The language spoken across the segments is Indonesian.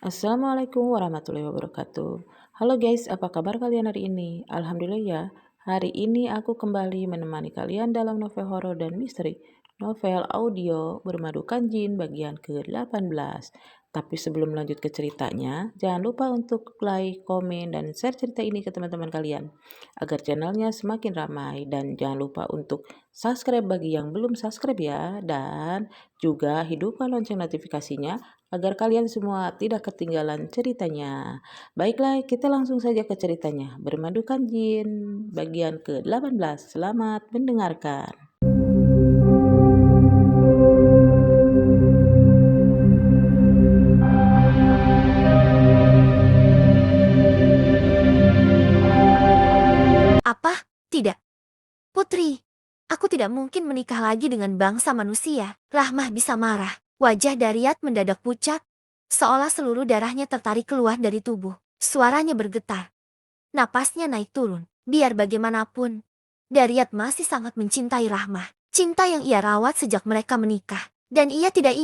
Assalamualaikum warahmatullahi wabarakatuh. Halo guys, apa kabar kalian hari ini? Alhamdulillah ya, hari ini aku kembali menemani kalian dalam novel horor dan misteri. Novel audio Bermadukan Jin bagian ke-18. Tapi sebelum lanjut ke ceritanya, jangan lupa untuk like, komen, dan share cerita ini ke teman-teman kalian. Agar channelnya semakin ramai. Dan jangan lupa untuk subscribe bagi yang belum subscribe ya. Dan juga hidupkan lonceng notifikasinya agar kalian semua tidak ketinggalan ceritanya. Baiklah, kita langsung saja ke ceritanya. Bermadukan Jin, bagian ke-18. Selamat mendengarkan. Apa? Tidak. Putri, aku tidak mungkin menikah lagi dengan bangsa manusia. Rahmah bisa marah. Wajah Daryat mendadak pucat, seolah seluruh darahnya tertarik keluar dari tubuh. Suaranya bergetar. Napasnya naik turun. Biar bagaimanapun, Daryat masih sangat mencintai Rahmah. Cinta yang ia rawat sejak mereka menikah. Dan ia tidak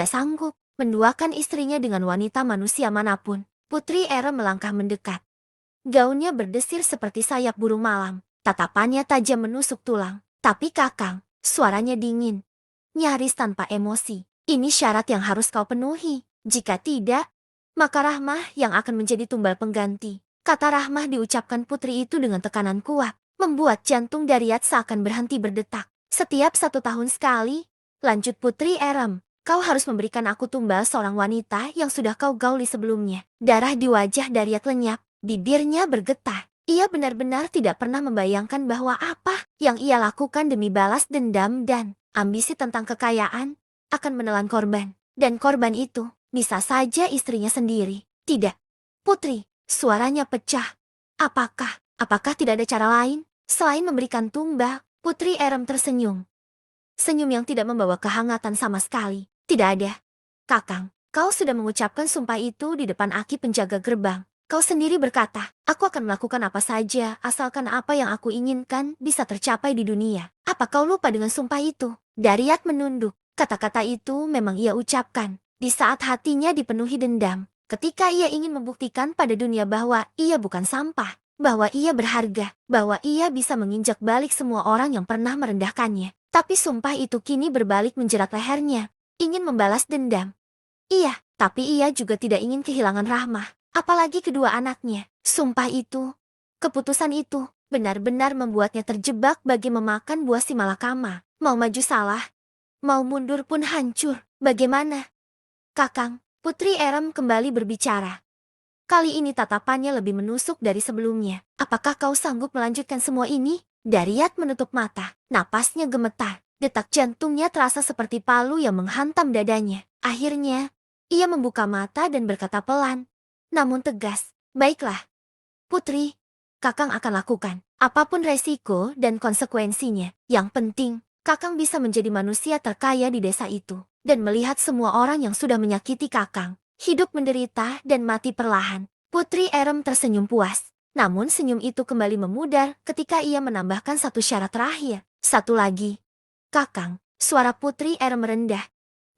sanggup, menduakan istrinya dengan wanita manusia manapun. Putri Era melangkah mendekat. Gaunnya berdesir seperti sayap burung malam. Tatapannya tajam menusuk tulang. Tapi Kakang, suaranya dingin. Nyaris tanpa emosi. Ini syarat yang harus kau penuhi. Jika tidak, maka Rahmah yang akan menjadi tumbal pengganti. Kata Rahmah diucapkan putri itu dengan tekanan kuat. Membuat jantung Daryat seakan berhenti berdetak. Setiap 1 tahun sekali, lanjut Putri Erem, kau harus memberikan aku tumbal seorang wanita yang sudah kau gauli sebelumnya. Darah di wajah Daryat lenyap. Bibirnya bergetar. Ia benar-benar tidak pernah membayangkan bahwa apa yang ia lakukan demi balas dendam dan ambisi tentang kekayaan akan menelan korban. Dan korban itu bisa saja istrinya sendiri. Tidak. Putri, suaranya pecah. Apakah tidak ada cara lain selain memberikan tumbal? Putri Erem tersenyum. Senyum yang tidak membawa kehangatan sama sekali. Tidak ada. Kakang, kau sudah mengucapkan sumpah itu di depan Aki penjaga gerbang. Kau sendiri berkata, aku akan melakukan apa saja asalkan apa yang aku inginkan bisa tercapai di dunia. Apa kau lupa dengan sumpah itu? Daryat menunduk. Kata-kata itu memang ia ucapkan di saat hatinya dipenuhi dendam. Ketika ia ingin membuktikan pada dunia bahwa ia bukan sampah, bahwa ia berharga, bahwa ia bisa menginjak balik semua orang yang pernah merendahkannya. Tapi sumpah itu kini berbalik menjerat lehernya. Ingin membalas dendam. Iya, tapi ia juga tidak ingin kehilangan Rahmah. Apalagi kedua anaknya. Sumpah itu, keputusan itu, benar-benar membuatnya terjebak bagi memakan buah si malakama. Mau maju salah, mau mundur pun hancur. Bagaimana? Kakang, Putri Erem kembali berbicara. Kali ini tatapannya lebih menusuk dari sebelumnya. Apakah kau sanggup melanjutkan semua ini? Daryat menutup mata. Napasnya gemetar. Detak jantungnya terasa seperti palu yang menghantam dadanya. Akhirnya, ia membuka mata dan berkata pelan, namun tegas, baiklah, Putri, Kakang akan lakukan apapun resiko dan konsekuensinya. Yang penting, Kakang bisa menjadi manusia terkaya di desa itu, dan melihat semua orang yang sudah menyakiti Kakang, hidup menderita dan mati perlahan. Putri Erem tersenyum puas, namun senyum itu kembali memudar ketika ia menambahkan satu syarat terakhir. Satu lagi, Kakang, suara Putri Erem merendah,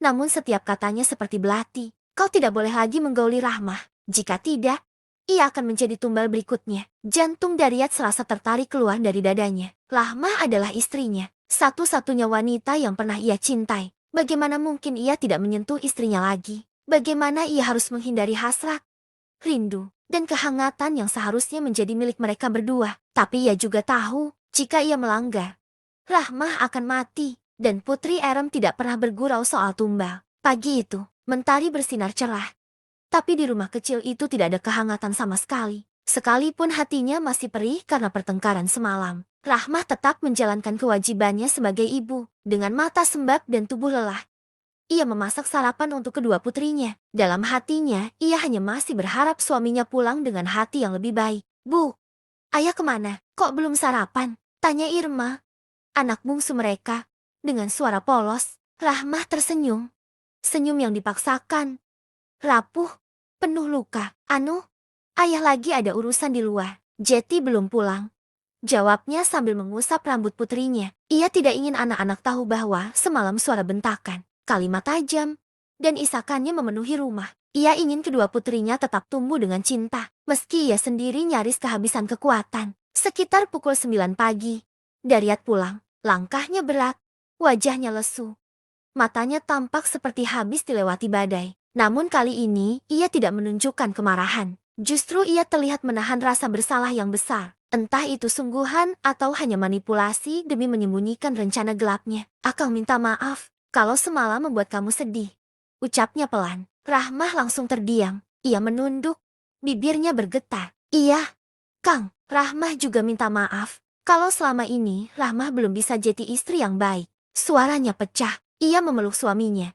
namun setiap katanya seperti belati. Kau tidak boleh lagi menggauli Rahmah. Jika tidak, ia akan menjadi tumbal berikutnya. Jantung Daryat serasa tertarik keluar dari dadanya. Rahmah adalah istrinya, satu-satunya wanita yang pernah ia cintai. Bagaimana mungkin ia tidak menyentuh istrinya lagi? Bagaimana ia harus menghindari hasrat, rindu, dan kehangatan yang seharusnya menjadi milik mereka berdua? Tapi ia juga tahu, jika ia melanggar, Rahmah akan mati. Dan Putri Erem tidak pernah bergurau soal tumbal. Pagi itu, mentari bersinar cerah. Tapi di rumah kecil itu tidak ada kehangatan sama sekali. Sekalipun hatinya masih perih karena pertengkaran semalam, Rahmah tetap menjalankan kewajibannya sebagai ibu. Dengan mata sembab dan tubuh lelah, ia memasak sarapan untuk kedua putrinya. Dalam hatinya, ia hanya masih berharap suaminya pulang dengan hati yang lebih baik. Bu, ayah kemana? Kok belum sarapan? Tanya Irma, anak bungsu mereka. Dengan suara polos, Rahmah tersenyum. Senyum yang dipaksakan. Rapuh, penuh luka. Anu, ayah lagi ada urusan di luar. Jeti belum pulang. Jawabnya sambil mengusap rambut putrinya. Ia tidak ingin anak-anak tahu bahwa semalam suara bentakan, kalimat tajam, dan isakannya memenuhi rumah. Ia ingin kedua putrinya tetap tumbuh dengan cinta, meski ia sendiri nyaris kehabisan kekuatan. Sekitar pukul 9 pagi, Daryat pulang. Langkahnya berat, wajahnya lesu. Matanya tampak seperti habis dilewati badai. Namun kali ini, ia tidak menunjukkan kemarahan. Justru ia terlihat menahan rasa bersalah yang besar. Entah itu sungguhan atau hanya manipulasi demi menyembunyikan rencana gelapnya. Akang minta maaf kalau semalam membuat kamu sedih. Ucapnya pelan. Rahmah langsung terdiam. Ia menunduk. Bibirnya bergetar. Iya, Kang. Rahmah juga minta maaf. Kalau selama ini Rahmah belum bisa jadi istri yang baik. Suaranya pecah. Ia memeluk suaminya.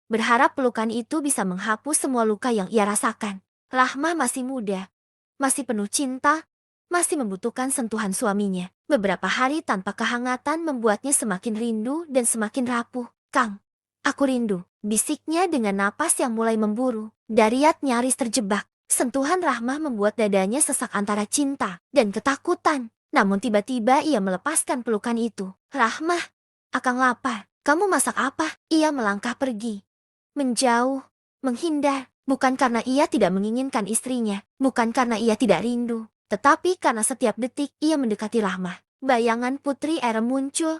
Berharap pelukan itu bisa menghapus semua luka yang ia rasakan. Rahmah masih muda. Masih penuh cinta. Masih membutuhkan sentuhan suaminya. Beberapa hari tanpa kehangatan membuatnya semakin rindu dan semakin rapuh. Kang, aku rindu. Bisiknya dengan napas yang mulai memburu. Daryat nyaris terjebak. Sentuhan Rahmah membuat dadanya sesak antara cinta dan ketakutan. Namun tiba-tiba ia melepaskan pelukan itu. Rahmah, akang lapar. Kamu masak apa? Ia melangkah pergi. Menjauh, menghindar. Bukan karena ia tidak menginginkan istrinya. Bukan karena ia tidak rindu. Tetapi karena setiap detik ia mendekati Rahmah. Bayangan Putri Erem muncul.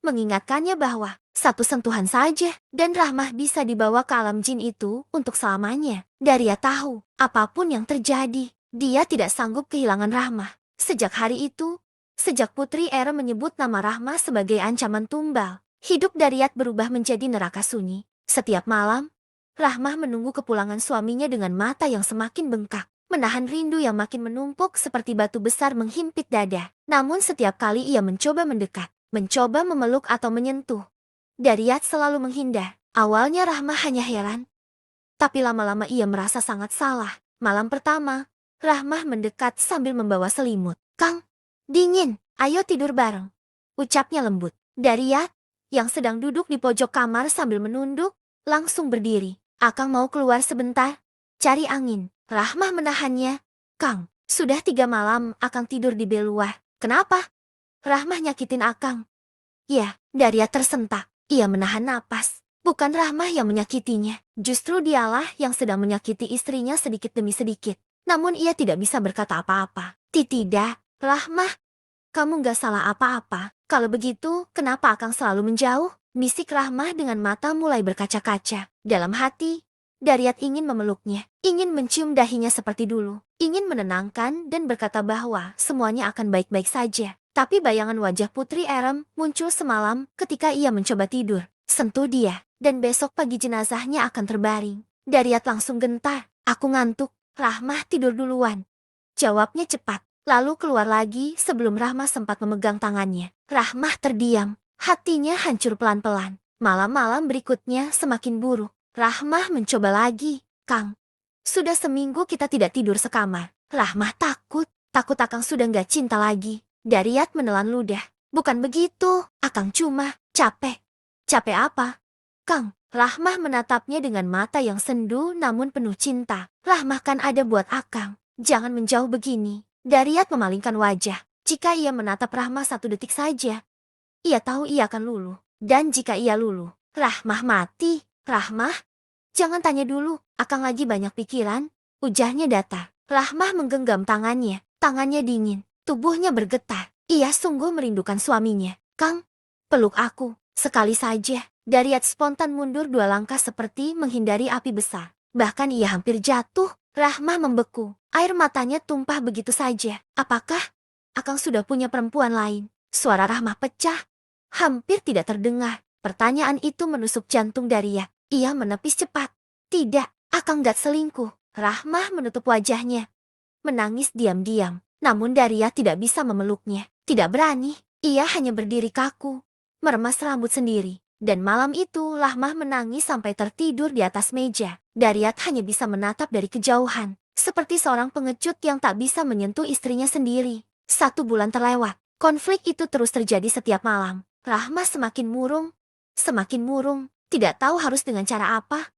Mengingatkannya bahwa satu sentuhan saja dan Rahmah bisa dibawa ke alam jin itu untuk selamanya. Daria tahu, apapun yang terjadi, dia tidak sanggup kehilangan Rahmah. Sejak hari itu, sejak Putri Erem menyebut nama Rahmah sebagai ancaman tumbal, hidup Daryat berubah menjadi neraka sunyi. Setiap malam, Rahmah menunggu kepulangan suaminya dengan mata yang semakin bengkak, menahan rindu yang makin menumpuk seperti batu besar menghimpit dada. Namun setiap kali ia mencoba mendekat, mencoba memeluk atau menyentuh, Daryat selalu menghindar. Awalnya Rahmah hanya heran, tapi lama-lama ia merasa sangat salah. Malam pertama, Rahmah mendekat sambil membawa selimut. Kang, dingin, ayo tidur bareng. Ucapnya lembut. Daryat, yang sedang duduk di pojok kamar sambil menunduk, langsung berdiri. Akang mau keluar sebentar, cari angin. Rahmah menahannya. Kang, sudah 3 malam Akang tidur di bel luar. Kenapa? Rahmah nyakitin Akang. Ya, Daryat tersentak. Ia menahan napas. Bukan Rahmah yang menyakitinya. Justru dialah yang sedang menyakiti istrinya sedikit demi sedikit. Namun ia tidak bisa berkata apa-apa. Tidak, Rahmah. Kamu gak salah apa-apa. Kalau begitu, kenapa Akang selalu menjauh? Bisik Rahmah dengan mata mulai berkaca-kaca. Dalam hati, Daryat ingin memeluknya. Ingin mencium dahinya seperti dulu. Ingin menenangkan dan berkata bahwa semuanya akan baik-baik saja. Tapi bayangan wajah Putri Erem muncul semalam ketika ia mencoba tidur. Sentuh dia, dan besok pagi jenazahnya akan terbaring. Daryat langsung gentar. Aku ngantuk. Rahmah tidur duluan. Jawabnya cepat. Lalu keluar lagi sebelum Rahmah sempat memegang tangannya. Rahmah terdiam. Hatinya hancur pelan-pelan. Malam-malam berikutnya semakin buruk. Rahmah mencoba lagi. Kang, sudah seminggu kita tidak tidur sekamar. Rahmah takut. Takut Akang sudah gak cinta lagi. Daryat menelan ludah. Bukan begitu. Akang cuma capek. Capek apa? Kang, Rahmah menatapnya dengan mata yang sendu namun penuh cinta. Rahmah kan ada buat Akang. Jangan menjauh begini. Daryat memalingkan wajah. Jika ia menatap Rahmah 1 detik saja, ia tahu ia akan luluh. Dan jika ia luluh, Rahmah mati. Rahmah, jangan tanya dulu. Akang lagi banyak pikiran. Ujarnya datar. Rahmah menggenggam tangannya. Tangannya dingin. Tubuhnya bergetar. Ia sungguh merindukan suaminya. Kang, peluk aku. Sekali saja. Daryat spontan mundur 2 langkah seperti menghindari api besar. Bahkan ia hampir jatuh. Rahmah membeku. Air matanya tumpah begitu saja. Apakah Akang sudah punya perempuan lain? Suara Rahmah pecah. Hampir tidak terdengar. Pertanyaan itu menusuk jantung Daryat. Ia menepis cepat. Tidak, Akang gak selingkuh. Rahmah menutup wajahnya. Menangis diam-diam. Namun Daryat tidak bisa memeluknya. Tidak berani. Ia hanya berdiri kaku. Meremas rambut sendiri. Dan malam itu Rahmah menangis sampai tertidur di atas meja. Daryat hanya bisa menatap dari kejauhan. Seperti seorang pengecut yang tak bisa menyentuh istrinya sendiri. 1 bulan terlewat. Konflik itu terus terjadi setiap malam. Rahmah semakin murung. Semakin murung. Tidak tahu harus dengan cara apa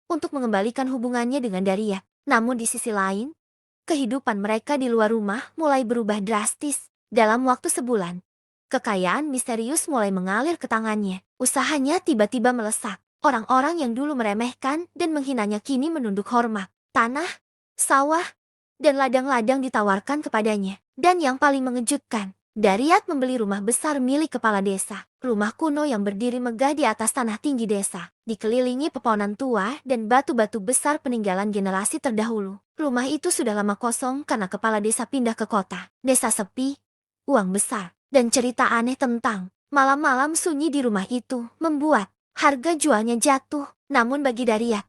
untuk mengembalikan hubungannya dengan Daryat. Namun di sisi lain, kehidupan mereka di luar rumah mulai berubah drastis. Dalam waktu sebulan, kekayaan misterius mulai mengalir ke tangannya. Usahanya tiba-tiba melesak. Orang-orang yang dulu meremehkan dan menghinanya kini menunduk hormat. Tanah, sawah, dan ladang-ladang ditawarkan kepadanya. Dan yang paling mengejutkan, Daryat membeli rumah besar milik kepala desa. Rumah kuno yang berdiri megah di atas tanah tinggi desa, dikelilingi pepohonan tua dan batu-batu besar peninggalan generasi terdahulu. Rumah itu sudah lama kosong karena kepala desa pindah ke kota. Desa sepi, uang besar, dan cerita aneh tentang malam-malam sunyi di rumah itu membuat harga jualnya jatuh. Namun bagi Daryat,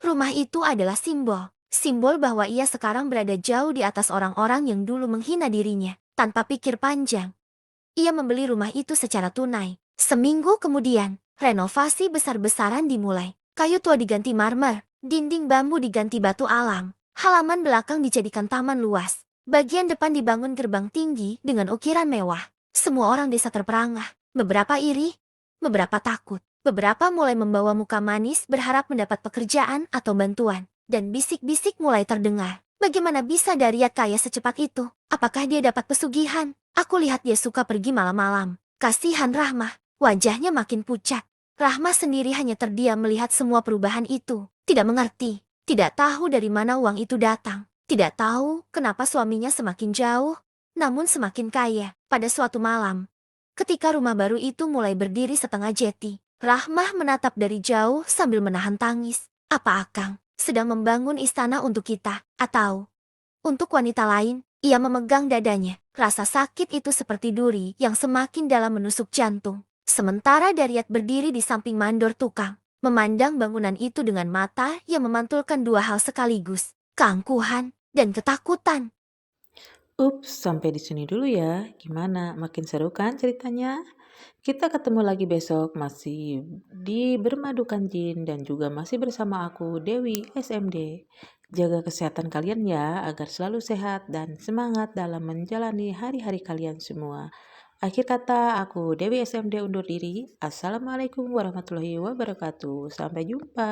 rumah itu adalah simbol bahwa ia sekarang berada jauh di atas orang-orang yang dulu menghina dirinya. Tanpa pikir panjang, ia membeli rumah itu secara tunai. Seminggu kemudian, renovasi besar-besaran dimulai. Kayu tua diganti marmer, dinding bambu diganti batu alam, halaman belakang dijadikan taman luas. Bagian depan dibangun gerbang tinggi dengan ukiran mewah. Semua orang desa terperangah, beberapa iri, beberapa takut. Beberapa mulai membawa muka manis berharap mendapat pekerjaan atau bantuan. Dan bisik-bisik mulai terdengar. Bagaimana bisa Daryat kaya secepat itu? Apakah dia dapat pesugihan? Aku lihat dia suka pergi malam-malam. Kasihan Rahmah, wajahnya makin pucat. Rahmah sendiri hanya terdiam melihat semua perubahan itu. Tidak mengerti, tidak tahu dari mana uang itu datang. Tidak tahu kenapa suaminya semakin jauh, namun semakin kaya. Pada suatu malam, ketika rumah baru itu mulai berdiri setengah jadi, Rahmah menatap dari jauh sambil menahan tangis. Apa Akang sedang membangun istana untuk kita, atau untuk wanita lain? Ia memegang dadanya. Rasa sakit itu seperti duri yang semakin dalam menusuk jantung. Sementara Daryat berdiri di samping mandor tukang, memandang bangunan itu dengan mata yang memantulkan dua hal sekaligus, keangkuhan dan ketakutan. Ups, sampai di sini dulu ya. Gimana? Makin seru kan ceritanya? Kita ketemu lagi besok masih di Bermadukan Jin dan juga masih bersama aku Dewi SMD. Jaga kesehatan kalian ya agar selalu sehat dan semangat dalam menjalani hari-hari kalian semua. Akhir kata aku Dewi SMD undur diri. Assalamualaikum warahmatullahi wabarakatuh. Sampai jumpa.